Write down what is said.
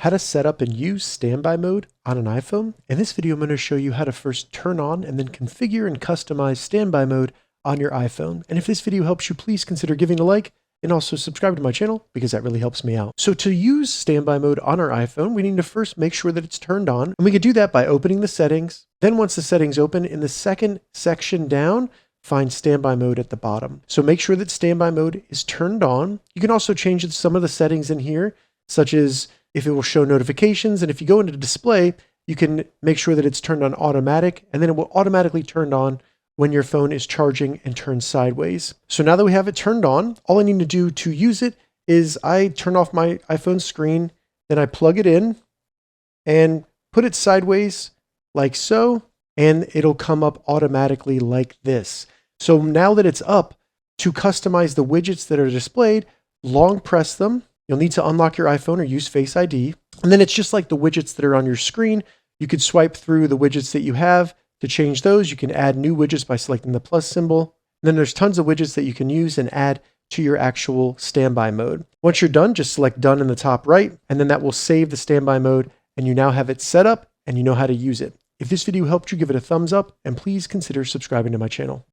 how to set up and use standby mode on an iPhone. In this video, I'm going to show you how to first turn on and then configure and customize standby mode on your iPhone. And if this video helps you, please consider giving a like and also subscribe to my channel because that really helps me out. So to use standby mode on our iPhone, we need to first make sure that it's turned on. And we can do that by opening the settings. Then once the settings open, in the second section down, find standby mode at the bottom. So make sure that standby mode is turned on. You can also change some of the settings in here, such as if it will show notifications. And if you go into display, you can make sure that it's turned on automatic, and then it will automatically turn on when your phone is charging and turns sideways. So now that we have it turned on, all I need to do to use it is I turn off my iPhone screen, then I plug it in and put it sideways like so, and it'll come up automatically like this. So now that it's up, to customize the widgets that are displayed, long press them. You'll need to unlock your iPhone or use Face ID. And then it's just like the widgets that are on your screen. You could swipe through the widgets that you have to change those. You can add new widgets by selecting the plus symbol. And then there's tons of widgets that you can use and add to your actual standby mode. Once you're done, just select done in the top right, and then that will save the standby mode, and you now have it set up and you know how to use it. If this video helped you, give it a thumbs up and please consider subscribing to my channel.